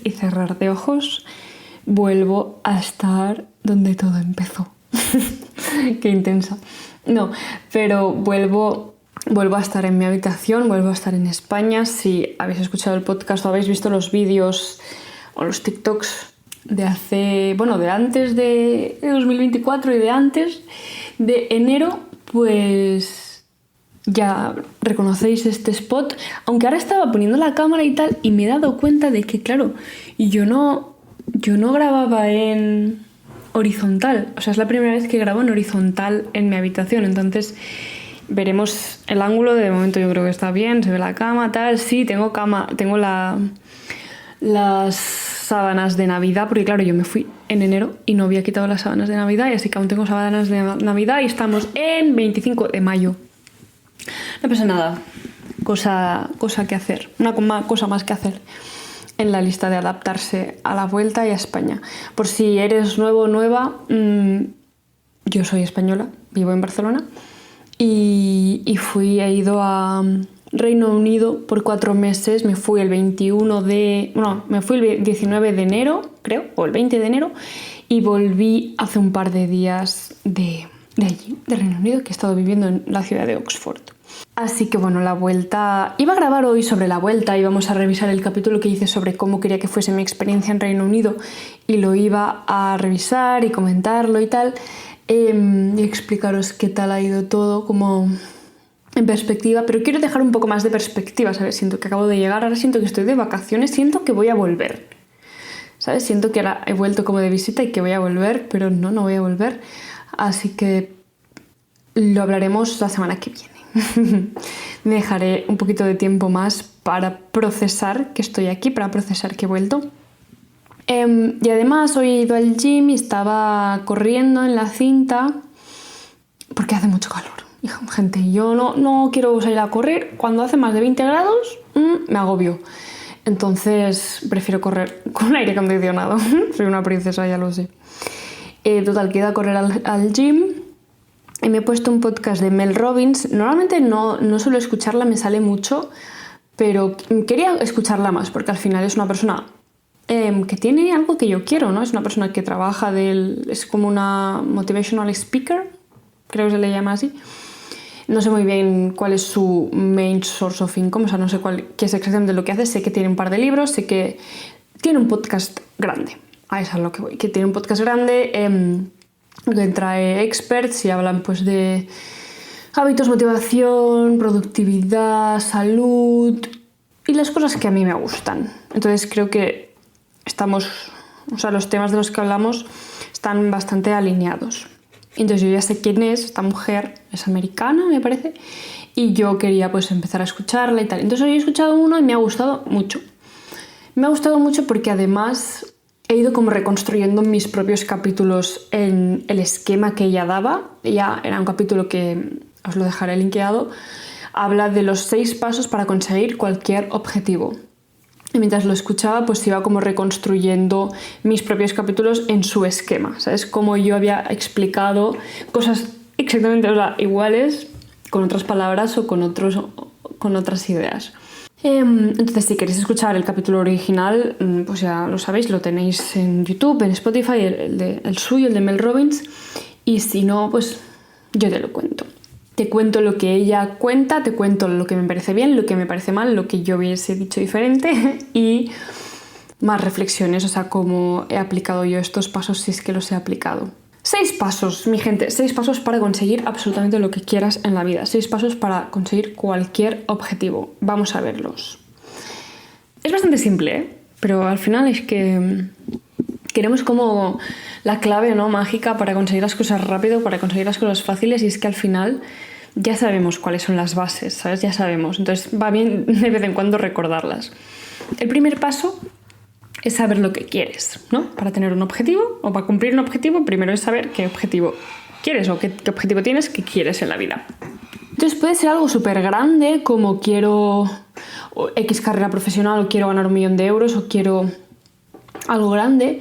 y cerrar de ojos, vuelvo a estar donde todo empezó. Qué intensa. No, pero vuelvo a estar en mi habitación, vuelvo a estar en España. Si habéis escuchado el podcast o habéis visto los vídeos o los TikToks de antes de 2024 y de antes de enero, pues ya reconocéis este spot. Aunque ahora estaba poniendo la cámara y tal, y me he dado cuenta de que, claro, yo no grababa en horizontal. O sea, es la primera vez que grabo en horizontal en mi habitación. Entonces veremos el ángulo. De momento yo creo que está bien, se ve la cama, tal. Sí, tengo cama, tengo las sábanas de Navidad, porque claro, yo me fui en enero y no había quitado las sábanas de Navidad, y así que aún tengo sábanas de Navidad y estamos en 25 de mayo. No pasa nada, cosa que hacer, una cosa más que hacer en la lista de adaptarse a la vuelta y a España. Por si eres nuevo o nueva, yo soy española, vivo en Barcelona y he ido a Reino Unido por 4 meses. Me fui el 19 de enero, creo, o el 20 de enero, y volví hace un par de días de allí, de Reino Unido, que he estado viviendo en la ciudad de Oxford. Así que bueno, la vuelta... Iba a grabar hoy sobre la vuelta, íbamos a revisar el capítulo que hice sobre cómo quería que fuese mi experiencia en Reino Unido, y lo iba a revisar y comentarlo y tal, y explicaros qué tal ha ido todo, como en perspectiva. Pero quiero dejar un poco más de perspectiva, ¿sabes? Siento que acabo de llegar, ahora siento que estoy de vacaciones, siento que voy a volver, ¿sabes? Siento que ahora he vuelto como de visita y que voy a volver, pero no voy a volver. Así que lo hablaremos la semana que viene. Me dejaré un poquito de tiempo más para procesar que estoy aquí, para procesar que he vuelto. Y además hoy he ido al gym y estaba corriendo en la cinta porque hace mucho calor. Gente, yo no quiero salir a correr. Cuando hace más de 20 grados me agobio. Entonces prefiero correr con aire acondicionado. Soy una princesa, ya lo sé. Total, que he ido a correr al gym. Y me he puesto un podcast de Mel Robbins. Normalmente no suelo escucharla, me sale mucho, pero quería escucharla más porque al final es una persona que tiene algo que yo quiero, ¿no? Es una persona que trabaja es como una motivational speaker, creo que se le llama así. No sé muy bien cuál es su main source of income, o sea, no sé qué es exactamente lo que hace. Sé que tiene un par de libros, sé que tiene un podcast grande. A eso es lo que voy, que tiene un podcast grande. Que trae experts y hablan pues de hábitos, motivación, productividad, salud y las cosas que a mí me gustan. Entonces creo que los temas de los que hablamos están bastante alineados. Entonces yo ya sé quién es esta mujer, es americana, me parece, y yo quería pues empezar a escucharla y tal. Entonces hoy he escuchado uno y me ha gustado mucho. Me ha gustado mucho porque además he ido como reconstruyendo mis propios capítulos en el esquema que ella daba. Ya era un capítulo que os lo dejaré linkeado. Habla de los 6 pasos para conseguir cualquier objetivo. Y mientras lo escuchaba, pues iba como reconstruyendo mis propios capítulos en su esquema. ¿Sabes? Como yo había explicado cosas exactamente iguales, con otras palabras o con otras ideas. Entonces, si queréis escuchar el capítulo original, pues ya lo sabéis, lo tenéis en YouTube, en Spotify, el suyo, el de Mel Robbins. Y si no, pues yo te lo cuento. Te cuento lo que ella cuenta, te cuento lo que me parece bien, lo que me parece mal, lo que yo hubiese dicho diferente y más reflexiones, o sea, cómo he aplicado yo estos pasos, si es que los he aplicado. 6 pasos, mi gente, 6 pasos para conseguir absolutamente lo que quieras en la vida. 6 pasos para conseguir cualquier objetivo. Vamos a verlos. Es bastante simple, ¿eh? Pero al final es que queremos como la clave, ¿no?, mágica para conseguir las cosas rápido, para conseguir las cosas fáciles, y es que al final ya sabemos cuáles son las bases, ¿sabes? Ya sabemos. Entonces va bien de vez en cuando recordarlas. El primer paso es saber lo que quieres, ¿no? Para tener un objetivo o para cumplir un objetivo, primero es saber qué objetivo quieres o qué objetivo tienes, qué quieres en la vida. Entonces puede ser algo súper grande, como quiero X carrera profesional, o quiero ganar 1 millón de euros, o quiero algo grande,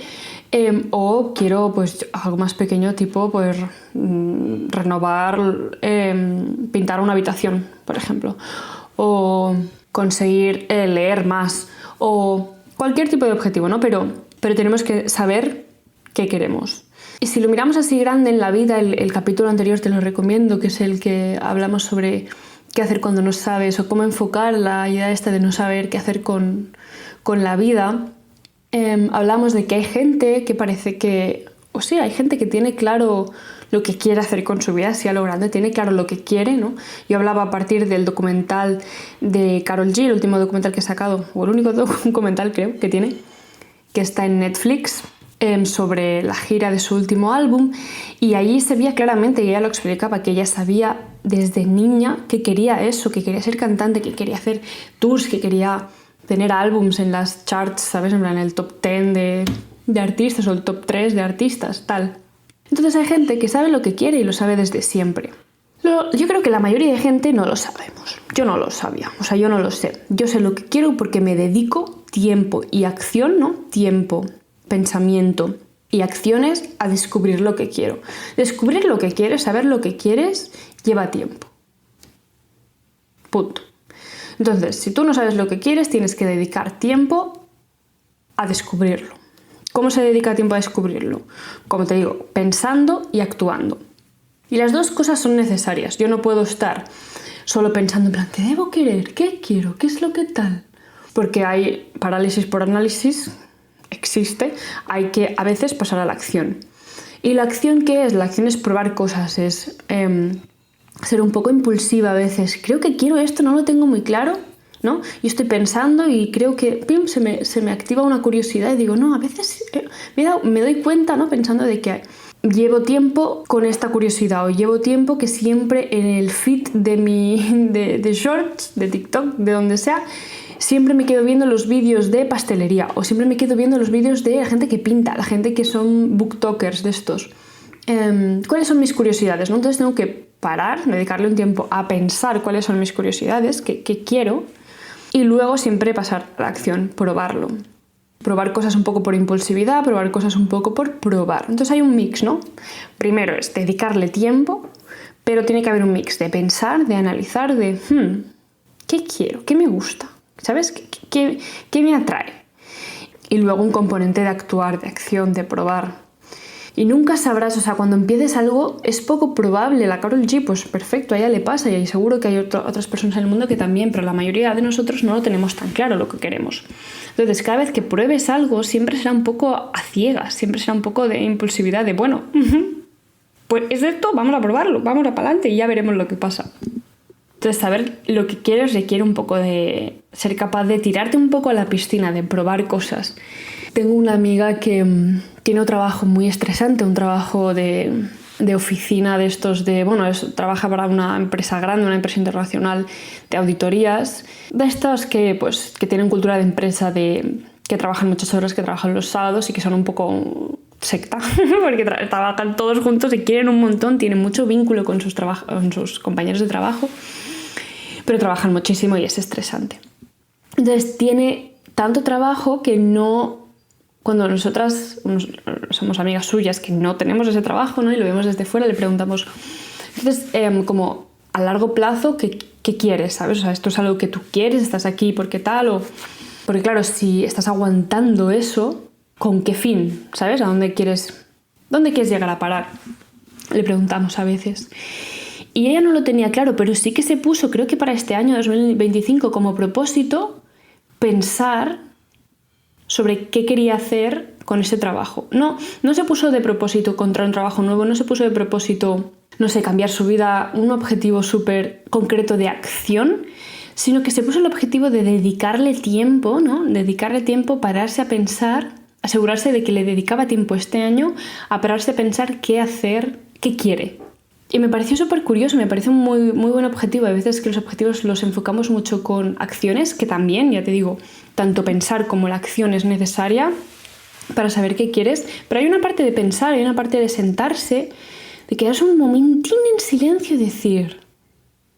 o quiero pues algo más pequeño, tipo pues renovar, pintar una habitación, por ejemplo, o conseguir leer más, o cualquier tipo de objetivo, ¿no? Pero tenemos que saber qué queremos. Y si lo miramos así grande en la vida, el capítulo anterior te lo recomiendo, que es el que hablamos sobre qué hacer cuando no sabes o cómo enfocar la idea esta de no saber qué hacer con la vida. Hablamos de que hay gente que parece que, o sí, hay gente que tiene claro lo que quiere hacer con su vida, así a lo grande, tiene claro lo que quiere, ¿no? Yo hablaba a partir del documental de Karol G, el último documental que he sacado, o el único documental creo que tiene, que está en Netflix, sobre la gira de su último álbum, y allí se veía claramente, y ella lo explicaba, que ella sabía desde niña que quería eso, que quería ser cantante, que quería hacer tours, que quería tener álbums en las charts, ¿sabes? En plan, el top 10 de artistas o el top 3 de artistas, tal. Entonces hay gente que sabe lo que quiere y lo sabe desde siempre. Yo creo que la mayoría de gente no lo sabemos. Yo no lo sabía, o sea, yo no lo sé. Yo sé lo que quiero porque me dedico tiempo y acción, ¿no? Tiempo, pensamiento y acciones a descubrir lo que quiero. Descubrir lo que quieres, saber lo que quieres, lleva tiempo. Punto. Entonces, si tú no sabes lo que quieres, tienes que dedicar tiempo a descubrirlo. ¿Cómo se dedica tiempo a descubrirlo? Como te digo, pensando y actuando. Y las dos cosas son necesarias. Yo no puedo estar solo pensando en plan, ¿qué debo querer? ¿Qué quiero? ¿Qué es lo que tal? Porque hay parálisis por análisis, existe, hay que a veces pasar a la acción. ¿Y la acción qué es? La acción es probar cosas, es ser un poco impulsiva a veces. Creo que quiero esto, no lo tengo muy claro, ¿no? Yo estoy pensando y creo que ¡pim! Se me activa una curiosidad y digo, no, a veces me doy cuenta, ¿no? Pensando de que llevo tiempo con esta curiosidad o llevo tiempo que siempre en el feed de shorts, de TikTok, de donde sea, siempre me quedo viendo los vídeos de pastelería o siempre me quedo viendo los vídeos de la gente que pinta, la gente que son booktokers de estos. ¿Cuáles son mis curiosidades, ¿no? Entonces tengo que parar, dedicarle un tiempo a pensar cuáles son mis curiosidades, qué quiero, y luego siempre pasar a la acción, probarlo. Probar cosas un poco por impulsividad, probar cosas un poco por probar. Entonces hay un mix, ¿no? Primero es dedicarle tiempo, pero tiene que haber un mix de pensar, de analizar, de ¿qué quiero? ¿Qué me gusta? ¿Sabes? ¿Qué me atrae? Y luego un componente de actuar, de acción, de probar. Y nunca sabrás, o sea, cuando empieces algo es poco probable. La Karol G, pues perfecto, a ella le pasa y seguro que hay otras personas en el mundo que también, pero la mayoría de nosotros no lo tenemos tan claro lo que queremos. Entonces, cada vez que pruebes algo siempre será un poco a ciegas, siempre será un poco de impulsividad, de bueno, pues es esto, vamos a probarlo, vamos a para adelante y ya veremos lo que pasa. Entonces, saber lo que quieres requiere un poco de ser capaz de tirarte un poco a la piscina, de probar cosas. Tengo una amiga que tiene un trabajo muy estresante, un trabajo de oficina de estos trabaja para una empresa grande, una empresa internacional de auditorías, de estas que tienen cultura de empresa, que trabajan muchas horas, que trabajan los sábados y que son un poco secta, porque trabajan todos juntos y quieren un montón, tienen mucho vínculo con sus compañeros de trabajo, pero trabajan muchísimo y es estresante. Entonces tiene tanto trabajo que no... Cuando nosotras somos amigas suyas que no tenemos ese trabajo, ¿no? Y lo vemos desde fuera, le preguntamos, entonces, como a largo plazo, ¿qué quieres? ¿Sabes? O sea, esto es algo que tú quieres, estás aquí, ¿por qué tal? Porque claro, si estás aguantando eso, ¿con qué fin? ¿Sabes? ¿A dónde quieres llegar a parar? Le preguntamos a veces. Y ella no lo tenía claro, pero sí que se puso, creo que para este año 2025, como propósito, pensar sobre qué quería hacer con ese trabajo. No se puso de propósito encontrar un trabajo nuevo, no se puso de propósito, no sé, cambiar su vida, un objetivo súper concreto de acción, sino que se puso el objetivo de dedicarle tiempo, ¿no? Dedicarle tiempo, pararse a pensar, asegurarse de que le dedicaba tiempo este año a pararse a pensar qué hacer, qué quiere. Y me pareció súper curioso, me parece un muy, muy buen objetivo. A veces que los objetivos los enfocamos mucho con acciones, que también, ya te digo, tanto pensar como la acción es necesaria para saber qué quieres, pero hay una parte de pensar, hay una parte de sentarse, de quedarse un momentín en silencio y decir,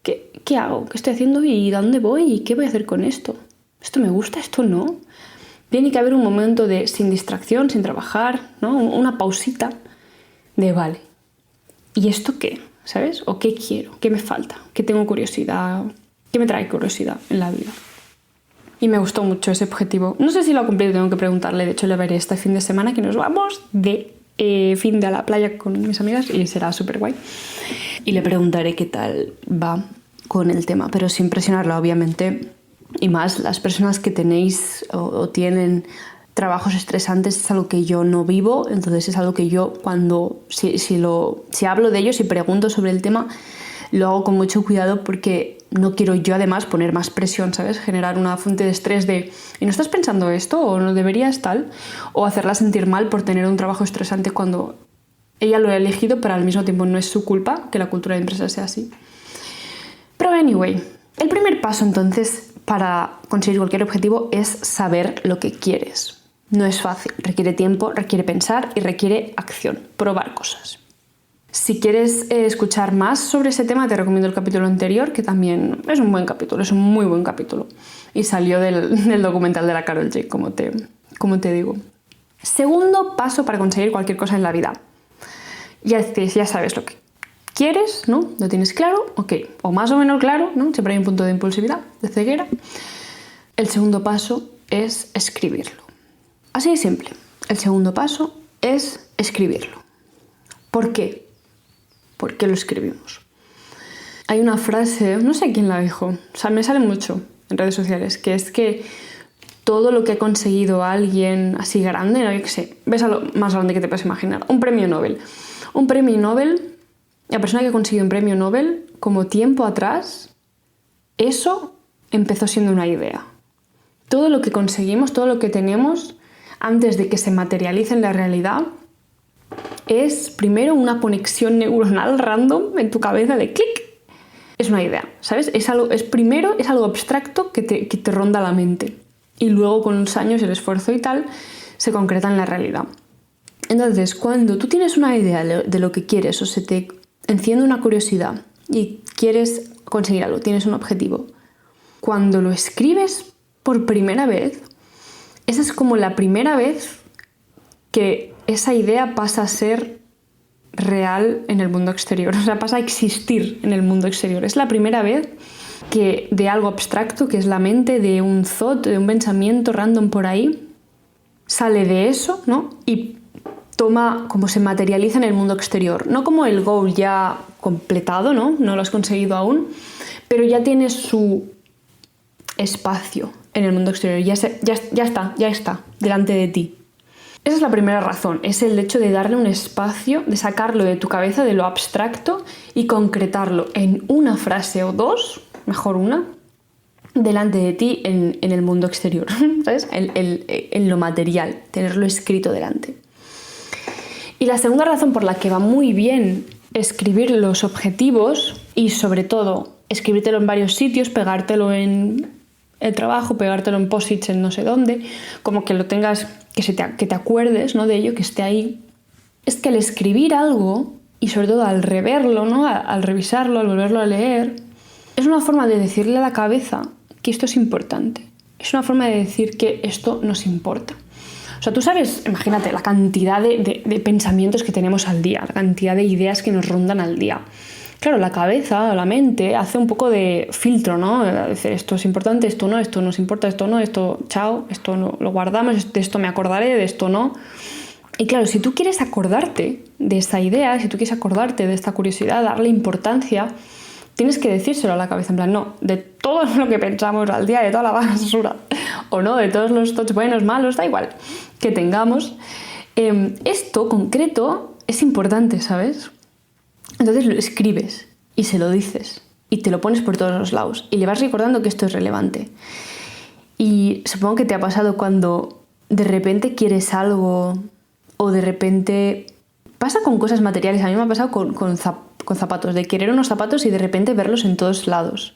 ¿qué hago? ¿Qué estoy haciendo? ¿Y a dónde voy? ¿Y qué voy a hacer con esto? ¿Esto me gusta? ¿Esto no? Tiene que haber un momento de sin distracción, sin trabajar, ¿no? Una pausita de vale. ¿Y esto qué? ¿Sabes? ¿O qué quiero? ¿Qué me falta? ¿Qué tengo curiosidad? ¿Qué me trae curiosidad en la vida? y me gustó mucho ese objetivo. No sé si lo ha cumplido, tengo que preguntarle. De hecho, le veré este fin de semana que nos vamos de fin de a la playa con mis amigas y será súper guay. Y le preguntaré qué tal va con el tema, pero sin presionarla, obviamente. Y más las personas que tenéis o tienen trabajos estresantes es algo que yo no vivo, entonces es algo que yo cuando si hablo de ellos y pregunto sobre el tema, lo hago con mucho cuidado porque no quiero yo además poner más presión, ¿sabes? Generar una fuente de estrés de ¿y no estás pensando esto? ¿O no deberías tal? O hacerla sentir mal por tener un trabajo estresante cuando ella lo ha elegido, pero al mismo tiempo no es su culpa que la cultura de empresa sea así. Pero anyway, el primer paso entonces para conseguir cualquier objetivo es saber lo que quieres. No es fácil, requiere tiempo, requiere pensar y requiere acción, probar cosas. Si quieres escuchar más sobre ese tema, te recomiendo el capítulo anterior, que también es un buen capítulo, es un muy buen capítulo. Y salió del documental de la Karol G, como te digo. Segundo paso para conseguir cualquier cosa en la vida. Ya sabes lo que quieres, ¿no? ¿Lo tienes claro? Ok. O más o menos claro, ¿no? Siempre hay un punto de impulsividad, de ceguera. El segundo paso es escribirlo. Así de simple. El segundo paso es escribirlo. ¿Por qué? ¿Por qué lo escribimos? Hay una frase, no sé quién la dijo, o sea, me sale mucho en redes sociales, que es que todo lo que ha conseguido alguien así grande, no, yo qué sé, ves a lo más grande que te puedes imaginar, un premio Nobel. Un premio Nobel, la persona que ha conseguido un premio Nobel, como tiempo atrás, eso empezó siendo una idea. Todo lo que conseguimos, todo lo que tenemos, antes de que se materialice en la realidad, es primero una conexión neuronal random en tu cabeza de clic. Es una idea, ¿sabes? Primero es algo abstracto que te ronda la mente. Y luego con los años, el esfuerzo y tal, se concreta en la realidad. Entonces, cuando tú tienes una idea de lo que quieres o se te enciende una curiosidad y quieres conseguir algo, tienes un objetivo, cuando lo escribes por primera vez, esa es como la primera vez que esa idea pasa a ser real en el mundo exterior, o sea, pasa a existir en el mundo exterior. Es la primera vez que de algo abstracto, que es la mente, de un thought, de un pensamiento random por ahí, sale de eso, ¿no? Y toma, como se materializa en el mundo exterior. No como el goal ya completado, ¿no? No lo has conseguido aún, pero ya tienes su espacio en el mundo exterior. Ya está delante de ti. Esa es la primera razón, es el hecho de darle un espacio, de sacarlo de tu cabeza, de lo abstracto y concretarlo en una frase o dos, mejor una, delante de ti en el mundo exterior, ¿sabes? En lo material, tenerlo escrito delante. Y la segunda razón por la que va muy bien escribir los objetivos y sobre todo escribírtelo en varios sitios, pegártelo en el trabajo, pegártelo en post-its en no sé dónde, como que lo tengas, que te acuerdes, ¿no?, de ello, que esté ahí, es que al escribir algo y sobre todo al reverlo, ¿no?, al revisarlo, al volverlo a leer, es una forma de decirle a la cabeza que esto es importante, es una forma de decir que esto nos importa. O sea, tú sabes, imagínate la cantidad de pensamientos que tenemos al día, la cantidad de ideas que nos rondan al día. Claro, la cabeza, la mente, hace un poco de filtro, ¿no? Decir, esto es importante, esto nos importa, esto no, esto chao, esto no, lo guardamos, de esto me acordaré, de esto no. Y claro, si tú quieres acordarte de esta idea, si tú quieres acordarte de esta curiosidad, darle importancia, tienes que decírselo a la cabeza, en plan, no, de todo lo que pensamos al día, de toda la basura, o no, de todos los thoughts buenos, malos, da igual, que tengamos, esto concreto es importante, ¿sabes? Entonces lo escribes y se lo dices y te lo pones por todos los lados y le vas recordando que esto es relevante. Y supongo que te ha pasado cuando de repente quieres algo o de repente pasa con cosas materiales. A mí me ha pasado con zapatos, de querer unos zapatos y de repente verlos en todos lados.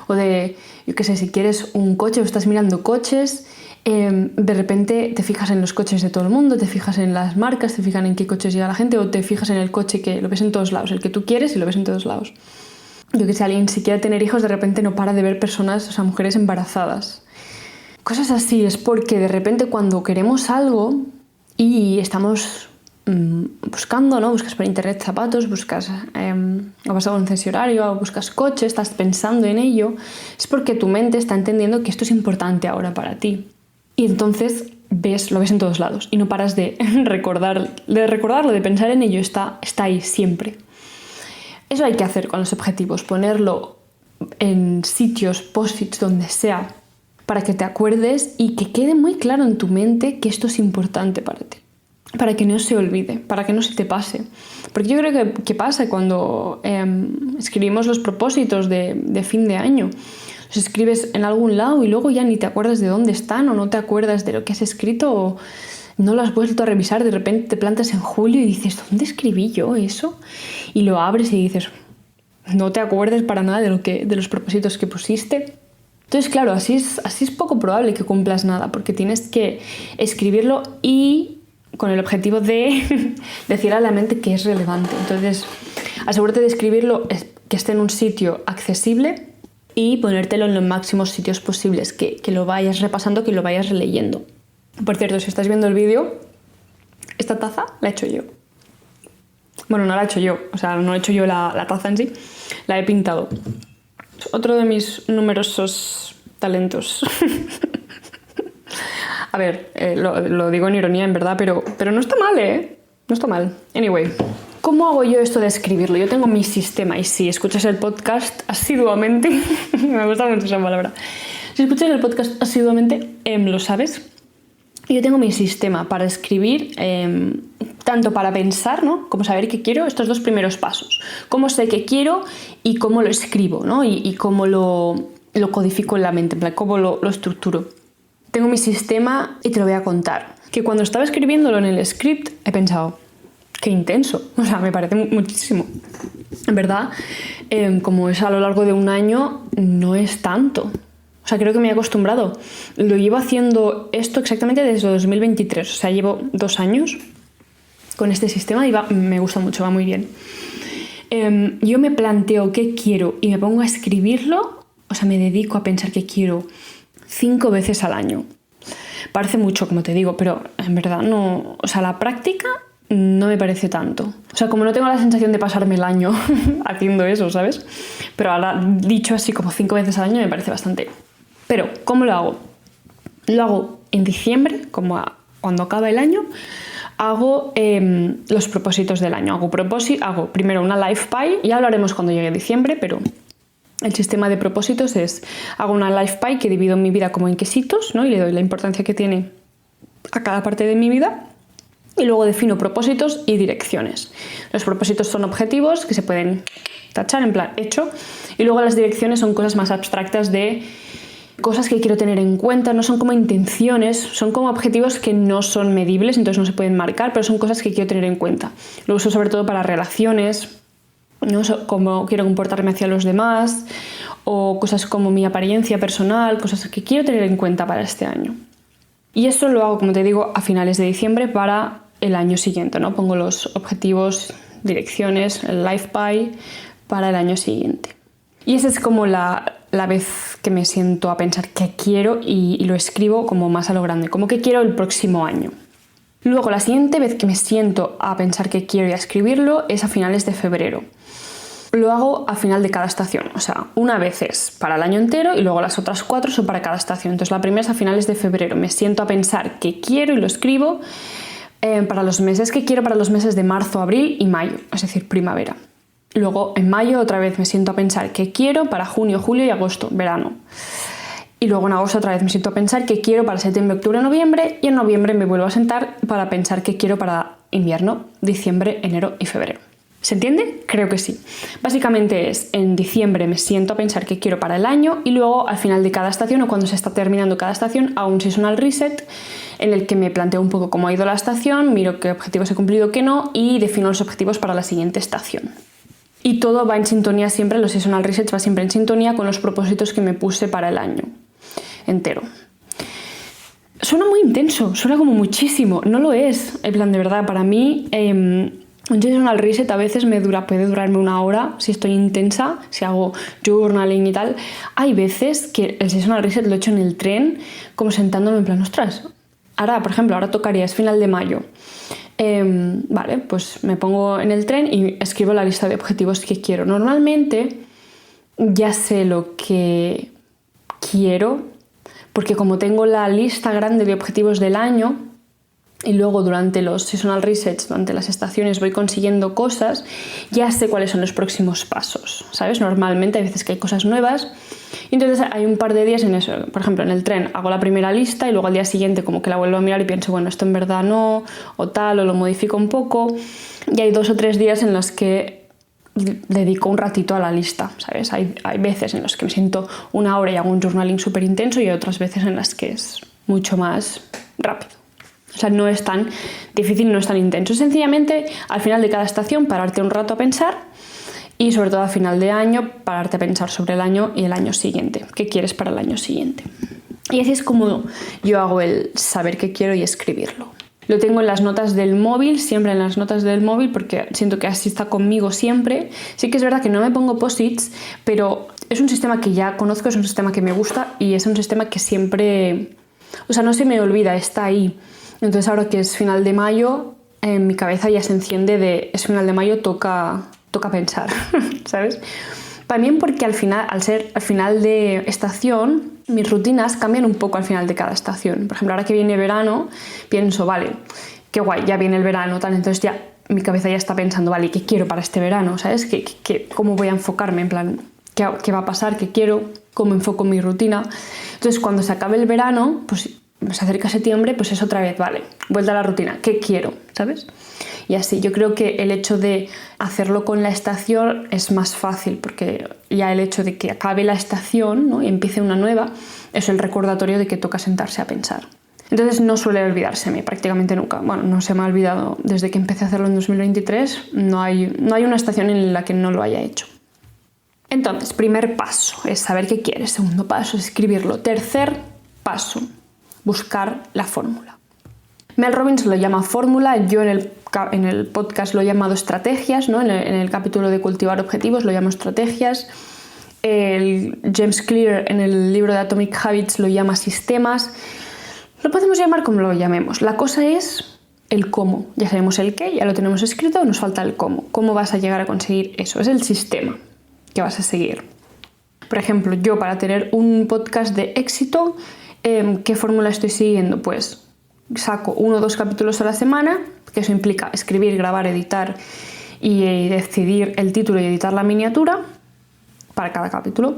O de, yo qué sé, si quieres un coche o estás mirando coches, de repente te fijas en los coches de todo el mundo, te fijas en las marcas, te fijas en qué coches llega la gente o te fijas en el coche que lo ves en todos lados, el que tú quieres y lo ves en todos lados. Yo que sé, alguien si quiere tener hijos de repente no para de ver personas, o sea, mujeres embarazadas. Cosas así, es porque de repente cuando queremos algo y estamos buscando, ¿no? Buscas por internet zapatos, buscas o vas a un concesionario o buscas coche, estás pensando en ello, es porque tu mente está entendiendo que esto es importante ahora para ti. Y entonces lo ves en todos lados y no paras de recordarlo, de pensar en ello, está ahí siempre. Eso hay que hacer con los objetivos, ponerlo en sitios, post-its, donde sea, para que te acuerdes y que quede muy claro en tu mente que esto es importante para ti, para que no se olvide, para que no se te pase. Porque yo creo que pasa cuando escribimos los propósitos de fin de año. Los escribes en algún lado y luego ya ni te acuerdas de dónde están o no te acuerdas de lo que has escrito o no lo has vuelto a revisar. De repente te plantas en julio y dices, ¿dónde escribí yo eso? Y lo abres y dices, no te acuerdas para nada de los propósitos que pusiste. Entonces, claro, así es poco probable que cumplas nada, porque tienes que escribirlo y con el objetivo de decir a la mente que es relevante. Entonces, asegúrate de escribirlo, que esté en un sitio accesible y ponértelo en los máximos sitios posibles, que lo vayas repasando, que lo vayas releyendo. Por cierto, si estás viendo el vídeo, esta taza la he hecho yo. Bueno, no la he hecho yo, o sea, no he hecho yo la taza en sí, la he pintado. Otro de mis numerosos talentos. A ver, lo digo en ironía, en verdad, pero no está mal, ¿eh? No está mal. Anyway, ¿cómo hago yo esto de escribirlo? Yo tengo mi sistema y si escuchas el podcast asiduamente, me gusta mucho esa palabra, si escuchas el podcast asiduamente, lo sabes. Yo tengo mi sistema para escribir, tanto para pensar, ¿no? Como saber qué quiero, estos dos primeros pasos. Cómo sé qué quiero y cómo lo escribo, ¿no? Y cómo lo codifico en la mente, en plan, cómo lo estructuro. Tengo mi sistema y te lo voy a contar. Que cuando estaba escribiéndolo en el script he pensado, qué intenso, o sea, me parece muchísimo. En verdad, como es a lo largo de un año, no es tanto. O sea, creo que me he acostumbrado. Lo llevo haciendo esto exactamente desde 2023. O sea, llevo 2 años con este sistema y me gusta mucho, va muy bien. Yo me planteo qué quiero y me pongo a escribirlo. O sea, me dedico a pensar qué quiero 5 veces al año. Parece mucho, como te digo, pero en verdad no... O sea, la práctica no me parece tanto. O sea, como no tengo la sensación de pasarme el año haciendo eso, ¿sabes? Pero ahora, dicho así como 5 veces al año, me parece bastante... Pero, ¿cómo lo hago? Lo hago en diciembre, cuando acaba el año, hago los propósitos del año. Hago primero una life pie, ya lo haremos cuando llegue diciembre, pero el sistema de propósitos es, hago una life pie que divido mi vida como en quesitos, ¿no? Y le doy la importancia que tiene a cada parte de mi vida. Y luego defino propósitos y direcciones. Los propósitos son objetivos que se pueden tachar en plan hecho. Y luego las direcciones son cosas más abstractas de cosas que quiero tener en cuenta. No son como intenciones, son como objetivos que no son medibles, entonces no se pueden marcar, pero son cosas que quiero tener en cuenta. Lo uso sobre todo para relaciones, ¿no? Cómo quiero comportarme hacia los demás, o cosas como mi apariencia personal, cosas que quiero tener en cuenta para este año. Y esto lo hago, como te digo, a finales de diciembre para el año siguiente, ¿no? Pongo los objetivos, direcciones, el life pie para el año siguiente. Y esa es como la vez que me siento a pensar qué quiero y lo escribo como más a lo grande, como qué quiero el próximo año. Luego, la siguiente vez que me siento a pensar qué quiero y a escribirlo es a finales de febrero. Lo hago a final de cada estación, o sea, una vez es para el año entero y luego las otras 4 son para cada estación. Entonces la primera es a finales de febrero. Me siento a pensar qué quiero y lo escribo para los meses que quiero, para los meses de marzo, abril y mayo, es decir, primavera. Luego en mayo otra vez me siento a pensar qué quiero para junio, julio y agosto, verano. Y luego en agosto otra vez me siento a pensar qué quiero para septiembre, octubre, noviembre. Y en noviembre me vuelvo a sentar para pensar qué quiero para invierno, diciembre, enero y febrero. ¿Se entiende? Creo que sí. Básicamente es, en diciembre me siento a pensar qué quiero para el año y luego al final de cada estación o cuando se está terminando cada estación hago un seasonal reset en el que me planteo un poco cómo ha ido la estación, miro qué objetivos he cumplido, qué no y defino los objetivos para la siguiente estación. Y todo va en sintonía siempre, los seasonal resets va siempre en sintonía con los propósitos que me puse para el año entero. Suena muy intenso, suena como muchísimo, no lo es, en plan de verdad, para mí... un seasonal reset a veces puede durarme 1 hora si estoy intensa, si hago journaling y tal. Hay veces que el seasonal reset lo he hecho en el tren, como sentándome en plan, ostras, ahora, por ejemplo, ahora tocaría, es final de mayo. Vale, pues me pongo en el tren y escribo la lista de objetivos que quiero. Normalmente ya sé lo que quiero, porque como tengo la lista grande de objetivos del año y luego durante los seasonal resets, durante las estaciones voy consiguiendo cosas, ya sé cuáles son los próximos pasos, ¿sabes? Normalmente hay veces que hay cosas nuevas y entonces hay un par de días en eso. Por ejemplo, en el tren hago la primera lista y luego al día siguiente como que la vuelvo a mirar y pienso, bueno, esto en verdad no, o tal, o lo modifico un poco. Y hay 2 o 3 días en los que dedico un ratito a la lista, ¿sabes? Hay veces en los que me siento 1 hora y hago un journaling súper intenso y hay otras veces en las que es mucho más rápido. O sea, no es tan difícil, no es tan intenso. Sencillamente, al final de cada estación, pararte un rato a pensar y, sobre todo, al final de año, pararte a pensar sobre el año y el año siguiente. ¿Qué quieres para el año siguiente? Y así es como yo hago el saber qué quiero y escribirlo. Lo tengo en las notas del móvil, siempre en las notas del móvil, porque siento que así está conmigo siempre. Sí que es verdad que no me pongo post-its, pero es un sistema que ya conozco, es un sistema que me gusta y es un sistema que siempre... O sea, no se me olvida, está ahí. Entonces ahora que es final de mayo, en mi cabeza ya se enciende de es final de mayo, toca pensar, ¿sabes? También porque al ser al final de estación, mis rutinas cambian un poco al final de cada estación. Por ejemplo, ahora que viene verano, pienso, vale, qué guay, ya viene el verano, tal, entonces ya mi cabeza ya está pensando, vale, ¿qué quiero para este verano? ¿Sabes? ¿Cómo voy a enfocarme? En plan, ¿qué va a pasar? ¿Qué quiero? ¿Cómo enfoco mi rutina? Entonces, cuando se acabe el verano, pues se acerca septiembre, pues es otra vez, vale, vuelta a la rutina, ¿qué quiero? ¿Sabes? Y así, yo creo que el hecho de hacerlo con la estación es más fácil, porque ya el hecho de que acabe la estación, ¿no?, y empiece una nueva, es el recordatorio de que toca sentarse a pensar. Entonces no suele olvidárseme prácticamente nunca. Bueno, no se me ha olvidado desde que empecé a hacerlo en 2023, no hay una estación en la que no lo haya hecho. Entonces, primer paso es saber qué quieres, segundo paso es escribirlo, tercer paso, buscar la fórmula. Mel Robbins lo llama fórmula, yo en el podcast lo he llamado estrategias, ¿no? En el capítulo de cultivar objetivos lo llamo estrategias. James Clear en el libro de Atomic Habits lo llama sistemas. Lo podemos llamar como lo llamemos. La cosa es el cómo. Ya sabemos el qué, ya lo tenemos escrito, nos falta el cómo. ¿Cómo vas a llegar a conseguir eso? Es el sistema que vas a seguir. Por ejemplo, yo para tener un podcast de éxito, ¿qué fórmula estoy siguiendo? Pues saco 1 o 2 capítulos a la semana, que eso implica escribir, grabar, editar y decidir el título y editar la miniatura para cada capítulo.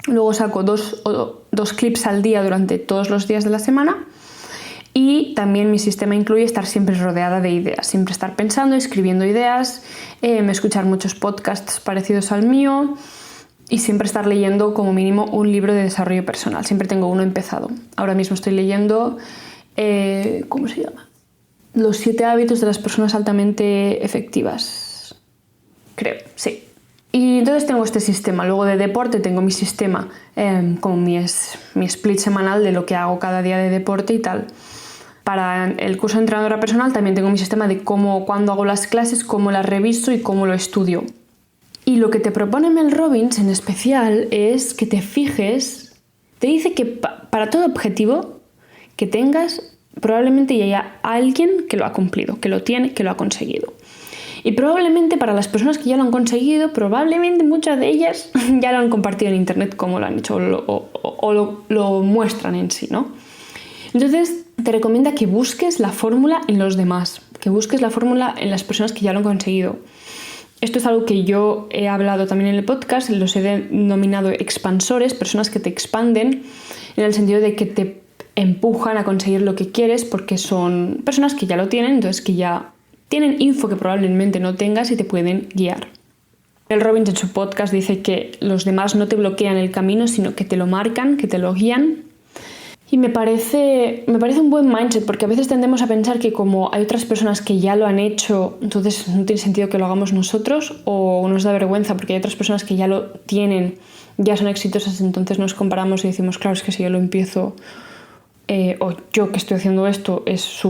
Luego saco 2 clips al día durante todos los días de la semana y también mi sistema incluye estar siempre rodeada de ideas, siempre estar pensando, escribiendo ideas, escuchar muchos podcasts parecidos al mío y siempre estar leyendo como mínimo un libro de desarrollo personal. Siempre tengo uno empezado. Ahora mismo estoy leyendo... ¿cómo se llama? Los 7 hábitos de las personas altamente efectivas. Creo, sí. Y entonces tengo este sistema. Luego de deporte tengo mi sistema, como mi split semanal de lo que hago cada día de deporte y tal. Para el curso de entrenadora personal también tengo mi sistema de cuándo hago las clases, cómo las reviso y cómo lo estudio. Y lo que te propone Mel Robbins en especial es que te fijes, te dice que para todo objetivo que tengas, probablemente ya haya alguien que lo ha cumplido, que lo tiene, que lo ha conseguido. Y probablemente para las personas que ya lo han conseguido, probablemente muchas de ellas ya lo han compartido en internet como lo han hecho o lo muestran en sí, ¿no? Entonces te recomienda que busques la fórmula en los demás, que busques la fórmula en las personas que ya lo han conseguido. Esto es algo que yo he hablado también en el podcast, los he denominado expansores, personas que te expanden en el sentido de que te empujan a conseguir lo que quieres porque son personas que ya lo tienen, entonces que ya tienen info que probablemente no tengas y te pueden guiar. Mel Robbins en su podcast dice que los demás no te bloquean el camino, sino que te lo marcan, que te lo guían. Y me parece un buen mindset, porque a veces tendemos a pensar que como hay otras personas que ya lo han hecho, entonces no tiene sentido que lo hagamos nosotros, o nos da vergüenza porque hay otras personas que ya lo tienen, ya son exitosas, entonces nos comparamos y decimos, claro, es que si yo lo empiezo... o yo que estoy haciendo esto es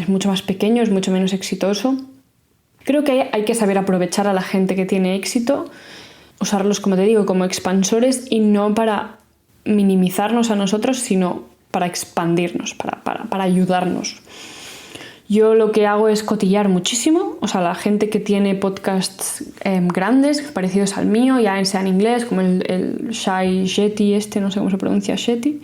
mucho más pequeño, es mucho menos exitoso. Creo que hay que saber aprovechar a la gente que tiene éxito, usarlos, como te digo, como expansores y no para minimizarnos a nosotros, sino para expandirnos, para ayudarnos. Yo lo que hago es cotillar muchísimo, o sea, la gente que tiene podcasts grandes, parecidos al mío, ya sea en inglés, como el Shai Shetty, no sé cómo se pronuncia, Shetty,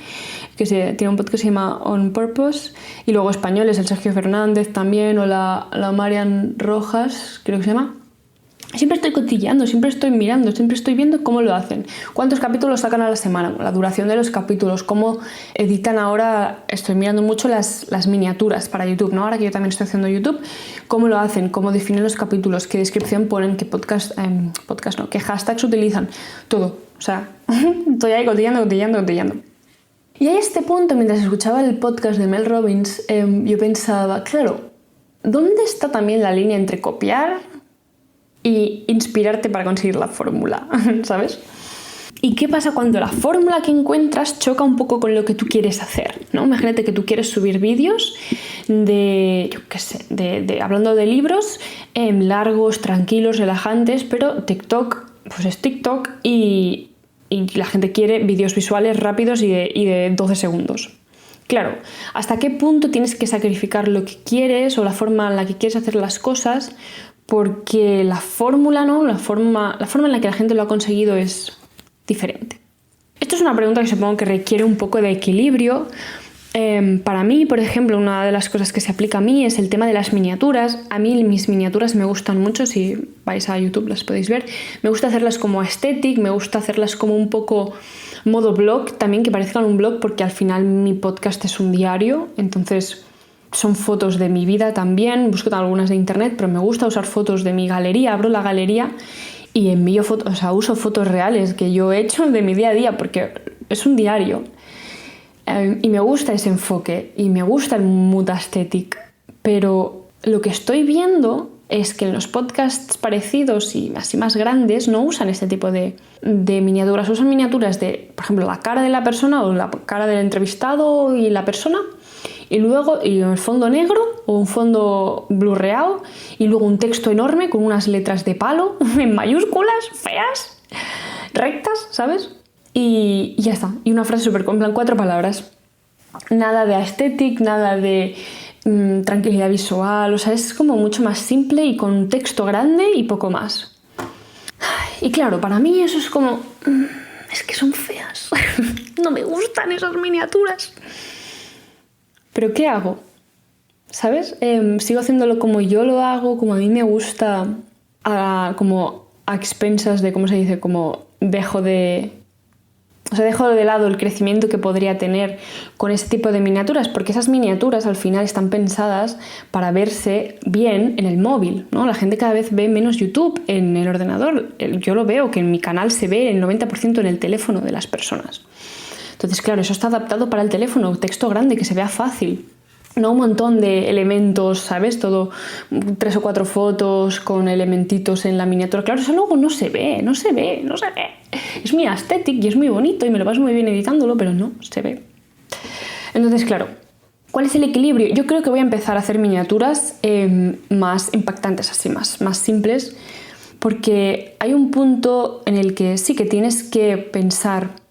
tiene un podcast que se llama On Purpose, y luego españoles, el Sergio Fernández también, o la Marian Rojas, creo que se llama. Siempre estoy cotilleando, siempre estoy mirando, siempre estoy viendo cómo lo hacen, cuántos capítulos sacan a la semana, la duración de los capítulos, cómo editan ahora. Estoy mirando mucho las miniaturas para YouTube, ¿no? Ahora que yo también estoy haciendo YouTube, cómo lo hacen, cómo definen los capítulos, qué descripción ponen, qué qué hashtags utilizan, todo. O sea, estoy ahí cotillando. Y a este punto, mientras escuchaba el podcast de Mel Robbins, yo pensaba, claro, ¿dónde está también la línea entre copiar y inspirarte para conseguir la fórmula? ¿Sabes? ¿Y qué pasa cuando la fórmula que encuentras choca un poco con lo que tú quieres hacer, ¿no? Imagínate que tú quieres subir vídeos hablando de libros, largos, tranquilos, relajantes, pero TikTok, pues es TikTok y la gente quiere vídeos visuales rápidos y de 12 segundos. Claro, ¿hasta qué punto tienes que sacrificar lo que quieres o la forma en la que quieres hacer las cosas? Porque la fórmula, ¿no? La forma en la que la gente lo ha conseguido es diferente. Esto es una pregunta que supongo que requiere un poco de equilibrio. Para mí, por ejemplo, una de las cosas que se aplica a mí es el tema de las miniaturas. A mí mis miniaturas me gustan mucho, si vais a YouTube las podéis ver. Me gusta hacerlas como aesthetic, me gusta hacerlas como un poco modo blog, también que parezcan un blog, porque al final mi podcast es un diario, entonces son fotos de mi vida también, busco algunas de internet, pero me gusta usar fotos de mi galería, abro la galería y envío fotos, o sea, uso fotos reales que yo he hecho de mi día a día, porque es un diario. Y me gusta ese enfoque y me gusta el mood aesthetic, pero lo que estoy viendo es que en los podcasts parecidos y así más grandes no usan este tipo de miniaturas, usan miniaturas de, por ejemplo, la cara de la persona o la cara del entrevistado y la persona, y luego el fondo negro o un fondo blurreado y luego un texto enorme con unas letras de palo en mayúsculas, feas, rectas, ¿sabes? Y ya está, y una frase súper en plan 4 palabras. Nada de aesthetic, nada de tranquilidad visual, o sea, es como mucho más simple y con un texto grande y poco más. Y claro, para mí eso es como... es que son feas, no me gustan esas miniaturas. ¿Pero qué hago? ¿Sabes? Sigo haciéndolo como yo lo hago, como a mí me gusta, como a expensas de, ¿cómo se dice? Como dejo de lado el crecimiento que podría tener con ese tipo de miniaturas, porque esas miniaturas al final están pensadas para verse bien en el móvil, ¿no? La gente cada vez ve menos YouTube en el ordenador. Yo lo veo, que en mi canal se ve el 90% en el teléfono de las personas. Entonces, claro, eso está adaptado para el teléfono, texto grande, que se vea fácil. No un montón de elementos, ¿sabes? Todo 3 o 4 fotos con elementitos en la miniatura. Claro, eso luego no se ve. Es muy aesthetic y es muy bonito y me lo paso muy bien editándolo, pero no se ve. Entonces, claro, ¿cuál es el equilibrio? Yo creo que voy a empezar a hacer miniaturas más impactantes, así, más simples, porque hay un punto en el que sí que tienes que pensar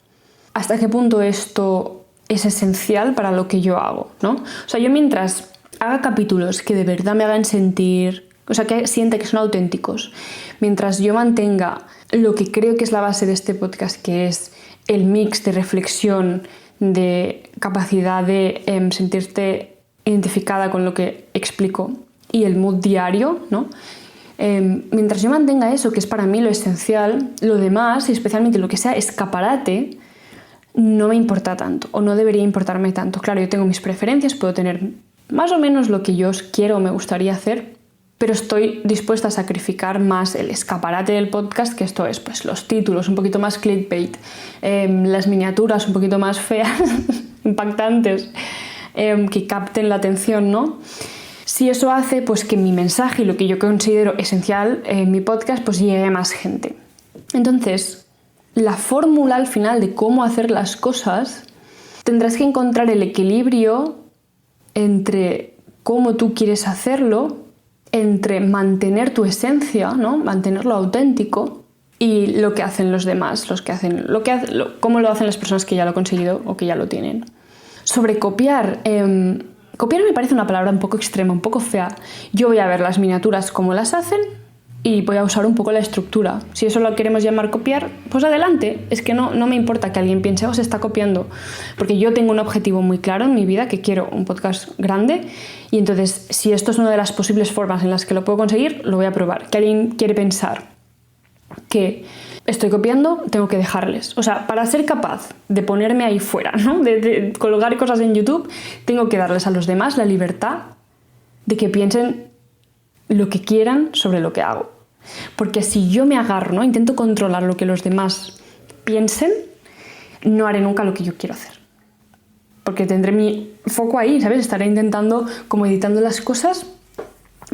hasta qué punto esto es esencial para lo que yo hago, ¿no? O sea, yo mientras haga capítulos que de verdad me hagan sentir, o sea, que sienta que son auténticos, mientras yo mantenga lo que creo que es la base de este podcast, que es el mix de reflexión, de capacidad de sentirte identificada con lo que explico y el mood diario, ¿no? Mientras yo mantenga eso, que es para mí lo esencial, lo demás, y especialmente lo que sea escaparate, no me importa tanto, o no debería importarme tanto. Claro, yo tengo mis preferencias, puedo tener más o menos lo que yo quiero o me gustaría hacer, pero estoy dispuesta a sacrificar más el escaparate del podcast, que esto es pues los títulos un poquito más clickbait, las miniaturas un poquito más feas, impactantes, que capten la atención, ¿no? Si eso hace pues que mi mensaje y lo que yo considero esencial en mi podcast pues llegue a más gente. Entonces, la fórmula al final de cómo hacer las cosas, tendrás que encontrar el equilibrio entre cómo tú quieres hacerlo, entre mantener tu esencia, ¿no? Mantenerlo auténtico, y lo que hacen los demás, cómo lo hacen las personas que ya lo han conseguido o que ya lo tienen. Sobre copiar, Copiar me parece una palabra un poco extrema, un poco fea. Yo voy a ver las miniaturas como las hacen y voy a usar un poco la estructura. Si eso lo queremos llamar copiar, pues adelante. Es que no me importa que alguien piense, se está copiando. Porque yo tengo un objetivo muy claro en mi vida, que quiero un podcast grande. Y entonces, si esto es una de las posibles formas en las que lo puedo conseguir, lo voy a probar. Que alguien quiere pensar que estoy copiando, tengo que dejarles. O sea, para ser capaz de ponerme ahí fuera, ¿no? de colgar cosas en YouTube, tengo que darles a los demás la libertad de que piensen lo que quieran sobre lo que hago. Porque si yo me agarro, ¿no? Intento controlar lo que los demás piensen, no haré nunca lo que yo quiero hacer. Porque tendré mi foco ahí, ¿sabes? Estaré intentando como editando las cosas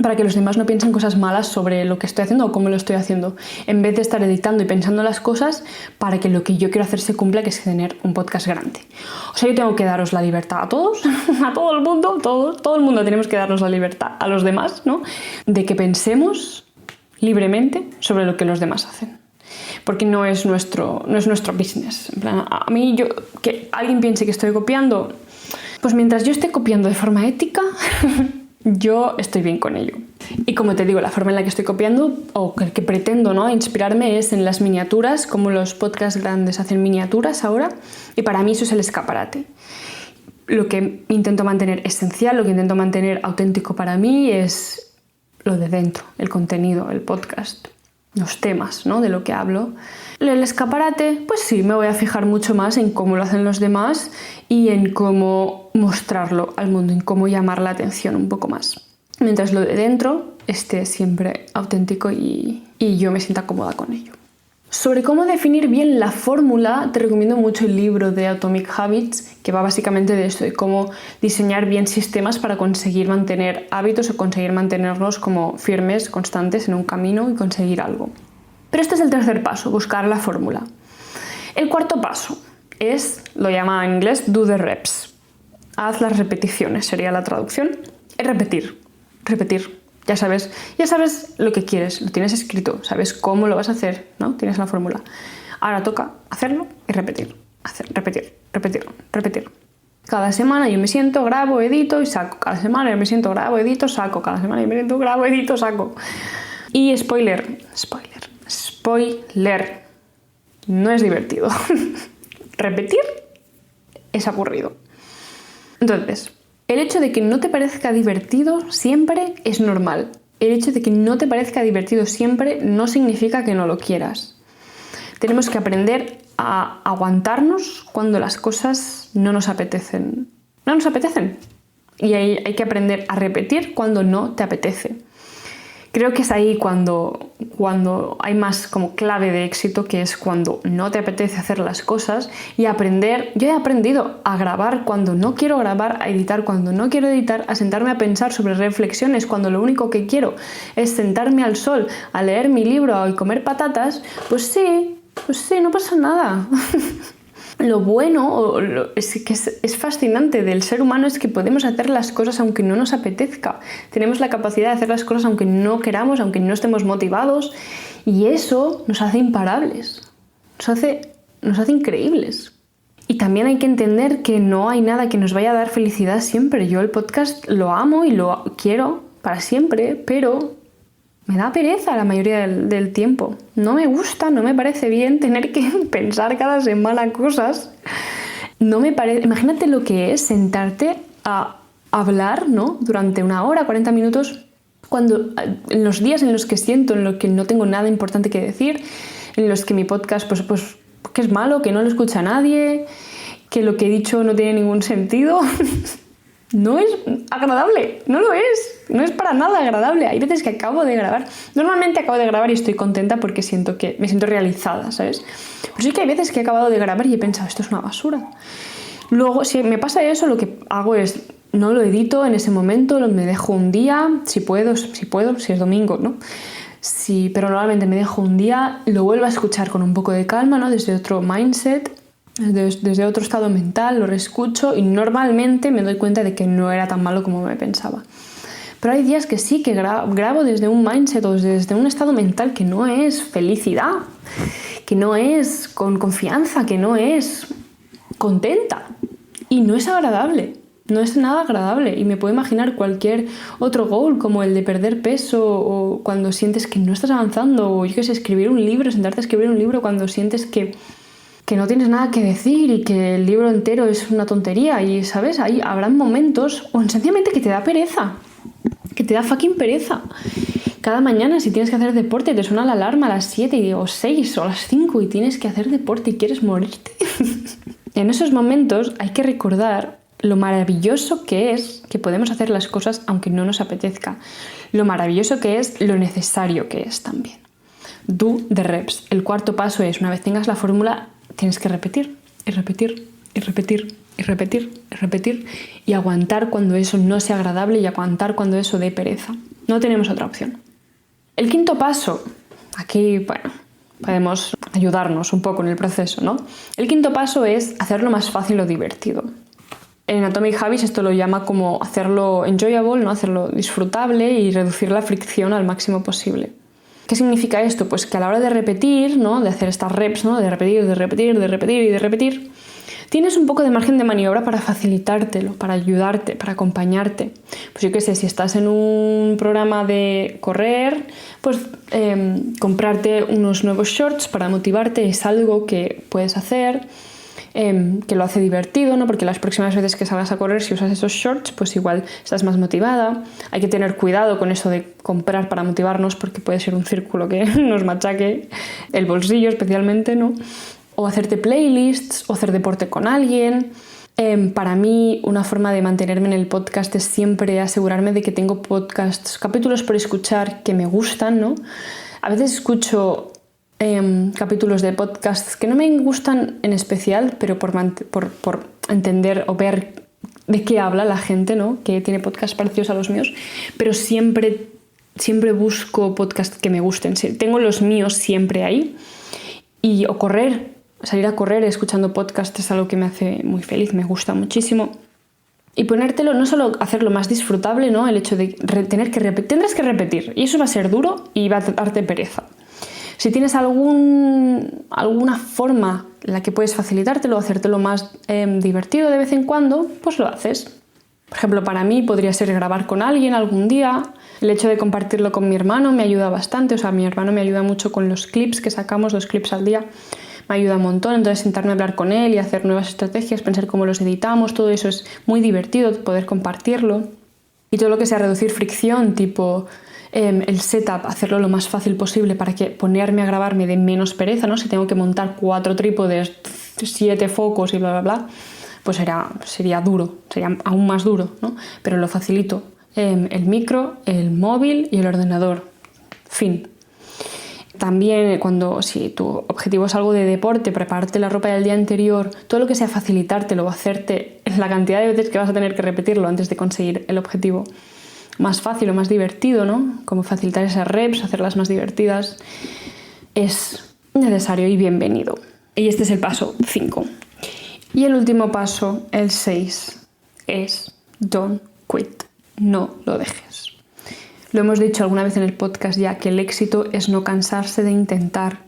para que los demás no piensen cosas malas sobre lo que estoy haciendo o cómo lo estoy haciendo, en vez de estar editando y pensando las cosas para que lo que yo quiero hacer se cumpla, que es tener un podcast grande. O sea, yo tengo que daros la libertad a todos, a todo el mundo, todo el mundo tenemos que darnos la libertad a los demás, ¿no? De que pensemos libremente sobre lo que los demás hacen. Porque no es nuestro business. En plan, a mí, que alguien piense que estoy copiando, pues mientras yo esté copiando de forma ética, yo estoy bien con ello. Y como te digo, la forma en la que estoy copiando, o que pretendo, ¿no?, inspirarme, es en las miniaturas, como los podcasts grandes hacen miniaturas ahora, y para mí eso es el escaparate. Lo que intento mantener esencial, lo que intento mantener auténtico para mí es lo de dentro, el contenido, el podcast, los temas, ¿no?, de lo que hablo. El escaparate, pues sí, me voy a fijar mucho más en cómo lo hacen los demás y en cómo mostrarlo al mundo, en cómo llamar la atención un poco más. Mientras lo de dentro esté siempre auténtico y yo me sienta cómoda con ello. Sobre cómo definir bien la fórmula, te recomiendo mucho el libro de Atomic Habits, que va básicamente de esto, de cómo diseñar bien sistemas para conseguir mantener hábitos o conseguir mantenernos como firmes, constantes en un camino y conseguir algo. Pero este es el tercer paso, buscar la fórmula. El cuarto paso lo llama en inglés do the reps. Haz las repeticiones, sería la traducción. Es repetir. Ya sabes lo que quieres, lo tienes escrito, sabes cómo lo vas a hacer, ¿no? Tienes la fórmula. Ahora toca hacerlo y repetir. Repetir. Cada semana yo me siento, grabo, edito y saco. Cada semana yo me siento, grabo, edito, saco. Cada semana yo me siento, grabo, edito, saco. Y spoiler. No es divertido. Repetir es aburrido. Entonces, el hecho de que no te parezca divertido siempre es normal. El hecho de que no te parezca divertido siempre no significa que no lo quieras. Tenemos que aprender a aguantarnos cuando las cosas no nos apetecen. Y hay que aprender a repetir cuando no te apetece. Creo que es ahí cuando hay más como clave de éxito, que es cuando no te apetece hacer las cosas y aprender. Yo he aprendido a grabar cuando no quiero grabar, a editar cuando no quiero editar, a sentarme a pensar sobre reflexiones cuando lo único que quiero es sentarme al sol, a leer mi libro y comer patatas. Pues sí, no pasa nada. Lo bueno es fascinante del ser humano es que podemos hacer las cosas aunque no nos apetezca. Tenemos la capacidad de hacer las cosas aunque no queramos, aunque no estemos motivados, y eso nos hace imparables, nos hace increíbles. Y también hay que entender que no hay nada que nos vaya a dar felicidad siempre. Yo el podcast lo amo y lo quiero para siempre, pero me da pereza la mayoría del tiempo. No me gusta, no me parece bien tener que pensar cada semana cosas. Imagínate lo que es sentarte a hablar, ¿no?, durante 1 hora, 40 minutos, en los días en los que siento, en los que no tengo nada importante que decir, en los que mi podcast pues que es malo, que no lo escucha nadie, que lo que he dicho no tiene ningún sentido. No es agradable, no es para nada agradable. Hay veces que acabo de grabar, normalmente acabo de grabar y estoy contenta porque me siento realizada, ¿sabes? Pero sí que hay veces que he acabado de grabar y he pensado, esto es una basura. Luego, si me pasa eso, lo que hago es, no lo edito en ese momento, me dejo un día, si puedo, si es domingo, ¿no? Sí, pero normalmente me dejo un día, lo vuelvo a escuchar con un poco de calma, ¿no?, desde otro mindset, desde otro estado mental, lo reescucho y normalmente me doy cuenta de que no era tan malo como me pensaba. Pero hay días que sí, que grabo desde un mindset o desde un estado mental que no es felicidad, que no es con confianza, que no es contenta. Y no es agradable. No es nada agradable y me puedo imaginar cualquier otro goal como el de perder peso o cuando sientes que no estás avanzando o yo qué sé, escribir un libro, sentarte a escribir un libro cuando sientes que no tienes nada que decir y que el libro entero es una tontería y, ¿sabes? Ahí habrán momentos o sencillamente que te da pereza, que te da fucking pereza. Cada mañana si tienes que hacer deporte te suena la alarma a las 7 o 6 o a las 5 y tienes que hacer deporte y quieres morirte. En esos momentos hay que recordar lo maravilloso que es que podemos hacer las cosas aunque no nos apetezca. Lo maravilloso que es, lo necesario que es también. Do the reps. El cuarto paso es, una vez tengas la fórmula, tienes que repetir y repetir y repetir y repetir y repetir y aguantar cuando eso no sea agradable y aguantar cuando eso dé pereza. No tenemos otra opción. El quinto paso, aquí, bueno, podemos ayudarnos un poco en el proceso, ¿no? El quinto paso es hacerlo más fácil o divertido. En Atomic Habits esto lo llama como hacerlo enjoyable, ¿no? Hacerlo disfrutable y reducir la fricción al máximo posible. ¿Qué significa esto? Pues que a la hora de repetir, ¿no? De hacer estas reps, ¿no? De repetir, de repetir, de repetir y de repetir, tienes un poco de margen de maniobra para facilitártelo, para ayudarte, para acompañarte. Pues yo qué sé, si estás en un programa de correr, pues comprarte unos nuevos shorts para motivarte es algo que puedes hacer, que lo hace divertido, ¿no? Porque las próximas veces que salgas a correr, si usas esos shorts, pues igual estás más motivada. Hay que tener cuidado con eso de comprar para motivarnos porque puede ser un círculo que nos machaque el bolsillo especialmente, ¿no? O hacerte playlists, o hacer deporte con alguien. Para mí, una forma de mantenerme en el podcast es siempre asegurarme de que tengo podcasts, capítulos por escuchar que me gustan, ¿no? A veces escucho capítulos de podcasts que no me gustan en especial, pero por entender o ver de qué habla la gente, ¿no? Que tiene podcasts parecidos a los míos, pero siempre busco podcasts que me gusten. Tengo los míos siempre ahí. O salir a correr escuchando podcasts es algo que me hace muy feliz, me gusta muchísimo. Y ponértelo, no solo hacerlo más disfrutable, ¿no? El hecho de tendrás que repetir, y eso va a ser duro y va a darte pereza. Si tienes alguna forma en la que puedes facilitártelo, hacértelo más divertido de vez en cuando, pues lo haces. Por ejemplo, para mí podría ser grabar con alguien algún día. El hecho de compartirlo con mi hermano me ayuda bastante. O sea, mi hermano me ayuda mucho con los clips que sacamos, 2 clips al día. Me ayuda un montón. Entonces, sentarme a hablar con él y hacer nuevas estrategias, pensar cómo los editamos, todo eso es muy divertido, poder compartirlo. Y todo lo que sea reducir fricción, tipo el setup, hacerlo lo más fácil posible para que ponerme a grabar me dé menos pereza, ¿no? Si tengo que montar 4 trípodes, 7 focos y bla, bla, bla, pues sería duro, sería aún más duro, ¿no? Pero lo facilito. El micro, el móvil y el ordenador. Fin. También si tu objetivo es algo de deporte, prepararte la ropa del día anterior, todo lo que sea facilitártelo o hacerte la cantidad de veces que vas a tener que repetirlo antes de conseguir el objetivo más fácil o más divertido, ¿no? Como facilitar esas reps, hacerlas más divertidas, es necesario y bienvenido. Y este es el paso 5. Y el último paso, el 6, es don't quit. No lo dejes. Lo hemos dicho alguna vez en el podcast ya, que el éxito es no cansarse de intentar.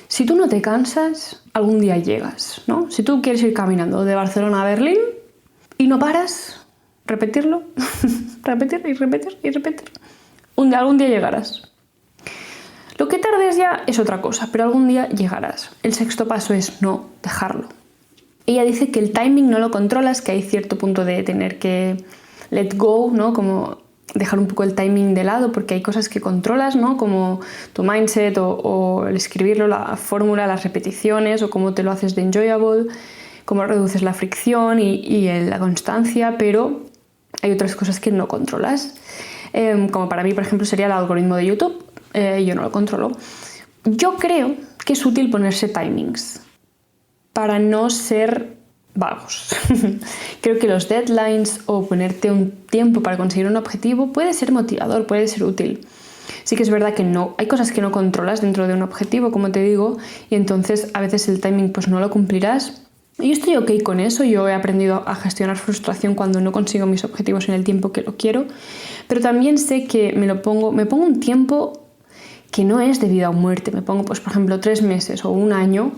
Si tú no te cansas, algún día llegas, ¿no? Si tú quieres ir caminando de Barcelona a Berlín y no paras, repetirlo, repetir y repetir y repetir, algún día llegarás. Lo que tardes ya es otra cosa, pero algún día llegarás. El 6º paso es no dejarlo. Ella dice que el timing no lo controlas, que hay cierto punto de tener que let go, ¿no? Como dejar un poco el timing de lado, porque hay cosas que controlas, ¿no? Como tu mindset o el escribirlo, la fórmula, las repeticiones, o cómo te lo haces de enjoyable, cómo reduces la fricción y la constancia, pero hay otras cosas que no controlas. Como para mí, por ejemplo, sería el algoritmo de YouTube. Yo no lo controlo. Yo creo que es útil ponerse timings para no ser vagos. Creo que los deadlines o ponerte un tiempo para conseguir un objetivo puede ser motivador, puede ser útil. Sí que es verdad que hay cosas que no controlas dentro de un objetivo, como te digo, y entonces a veces el timing pues no lo cumplirás. Y yo estoy ok con eso. Yo he aprendido a gestionar frustración cuando no consigo mis objetivos en el tiempo que lo quiero, pero también sé que me pongo un tiempo que no es de vida o muerte. Me pongo, pues, por ejemplo, 3 meses o un año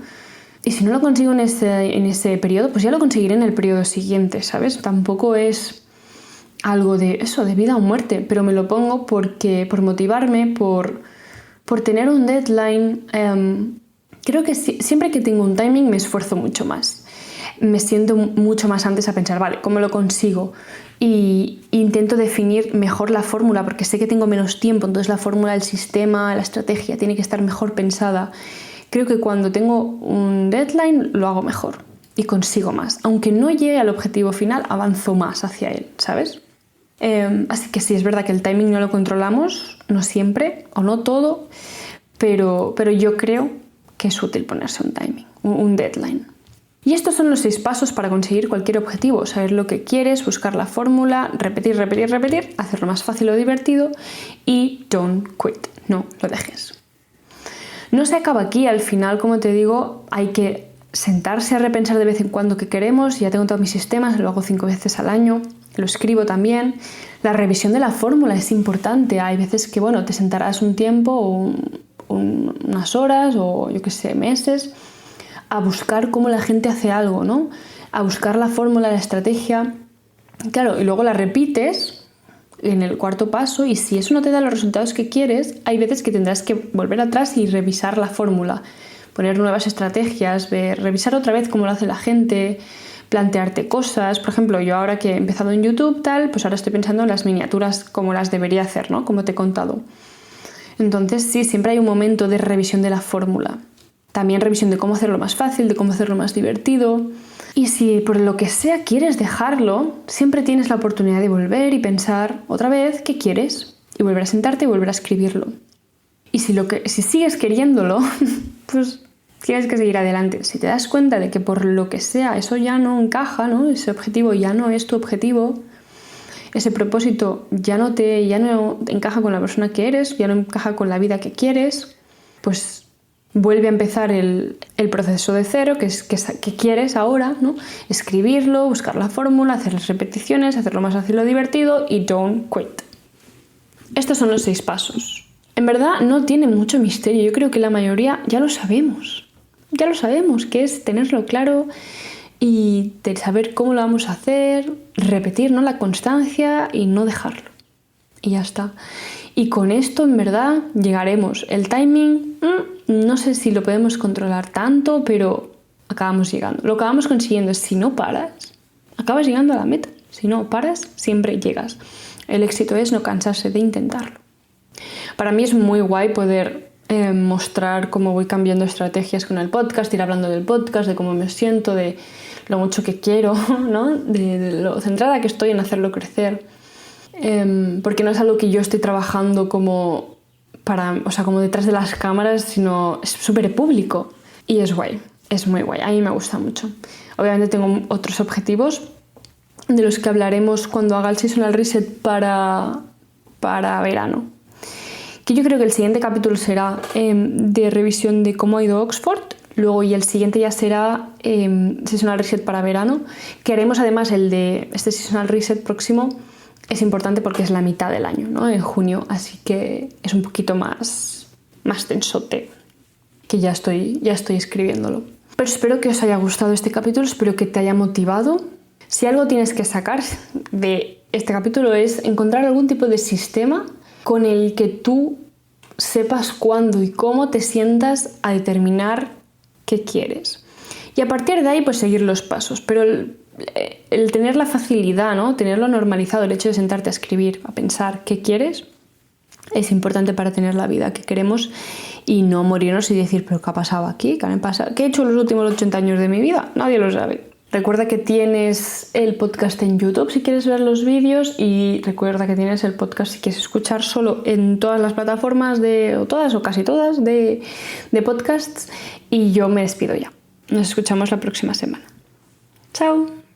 Y si no lo consigo en ese periodo, pues ya lo conseguiré en el periodo siguiente, ¿sabes? Tampoco es algo de eso, de vida o muerte, pero me lo pongo por motivarme, por tener un deadline. Creo que siempre que tengo un timing me esfuerzo mucho más. Me siento mucho más antes a pensar, vale, ¿cómo lo consigo? Y intento definir mejor la fórmula, porque sé que tengo menos tiempo, entonces la fórmula, el sistema, la estrategia tiene que estar mejor pensada. Creo que cuando tengo un deadline lo hago mejor y consigo más. Aunque no llegue al objetivo final, avanzo más hacia él, ¿sabes? Así que sí, es verdad que el timing no lo controlamos, no siempre, o no todo, pero yo creo que es útil ponerse un timing, un deadline. Y estos son los 6 pasos para conseguir cualquier objetivo: saber lo que quieres, buscar la fórmula, repetir, hacerlo más fácil o divertido y don't quit, no lo dejes. No se acaba aquí, al final, como te digo, hay que sentarse a repensar de vez en cuando qué queremos. Ya tengo todos mis sistemas, lo hago 5 veces al año, lo escribo también. La revisión de la fórmula es importante. Hay veces que, te sentarás un tiempo o unas horas o, meses a buscar cómo la gente hace algo, ¿no? A buscar la fórmula, la estrategia. Claro, y luego la repites en el 4.º paso, y si eso no te da los resultados que quieres, hay veces que tendrás que volver atrás y revisar la fórmula, poner nuevas estrategias, revisar otra vez cómo lo hace la gente, plantearte cosas. Por ejemplo, yo ahora que he empezado en YouTube, pues ahora estoy pensando en las miniaturas como las debería hacer, ¿no? Como te he contado. Entonces, sí, siempre hay un momento de revisión de la fórmula. También revisión de cómo hacerlo más fácil, de cómo hacerlo más divertido. Y si por lo que sea quieres dejarlo, siempre tienes la oportunidad de volver y pensar otra vez qué quieres y volver a sentarte y volver a escribirlo. Y si sigues queriéndolo, pues tienes que seguir adelante. Si te das cuenta de que por lo que sea eso ya no encaja, ¿no? Ese objetivo ya no es tu objetivo, ese propósito ya no encaja con la persona que eres, ya no encaja con la vida que quieres, pues vuelve a empezar el proceso de cero, que quieres ahora, ¿no? Escribirlo, buscar la fórmula, hacer las repeticiones, hacerlo más fácil o divertido y don't quit. Estos son los 6 pasos. En verdad no tiene mucho misterio, yo creo que la mayoría ya lo sabemos. Ya lo sabemos, que es tenerlo claro y de saber cómo lo vamos a hacer, repetir, ¿no? La constancia y no dejarlo. Y ya está. Y con esto, en verdad, llegaremos. El timing, no sé si lo podemos controlar tanto, pero acabamos llegando. Lo que acabamos consiguiendo es, si no paras, acabas llegando a la meta. Si no paras, siempre llegas. El éxito es no cansarse de intentarlo. Para mí es muy guay poder mostrar cómo voy cambiando estrategias con el podcast, ir hablando del podcast, de cómo me siento, de lo mucho que quiero, ¿no? De lo centrada que estoy en hacerlo crecer. Porque no es algo que yo estoy trabajando como detrás de las cámaras, sino es súper público y es guay, es muy guay, a mí me gusta mucho. Obviamente tengo otros objetivos de los que hablaremos cuando haga el seasonal reset para verano, que yo creo que el siguiente capítulo será de revisión de cómo ha ido Oxford, luego y el siguiente ya será seasonal reset para verano, que haremos además el de este seasonal reset próximo. Es importante porque es la mitad del año, ¿no? En junio, así que es un poquito más tensote, que ya estoy escribiéndolo. Pero espero que os haya gustado este capítulo, espero que te haya motivado. Si algo tienes que sacar de este capítulo es encontrar algún tipo de sistema con el que tú sepas cuándo y cómo te sientas a determinar qué quieres. Y a partir de ahí, pues seguir los pasos. Pero el tener la facilidad, ¿no? Tenerlo normalizado, el hecho de sentarte a escribir, a pensar qué quieres, es importante para tener la vida que queremos y no morirnos y decir, ¿pero qué ha pasado aquí? ¿Qué he hecho los últimos 80 años de mi vida? Nadie lo sabe. Recuerda que tienes el podcast en YouTube si quieres ver los vídeos, y recuerda que tienes el podcast si quieres escuchar solo en todas las plataformas o casi todas de podcasts, y yo me despido ya. Nos escuchamos la próxima semana. ¡Chao!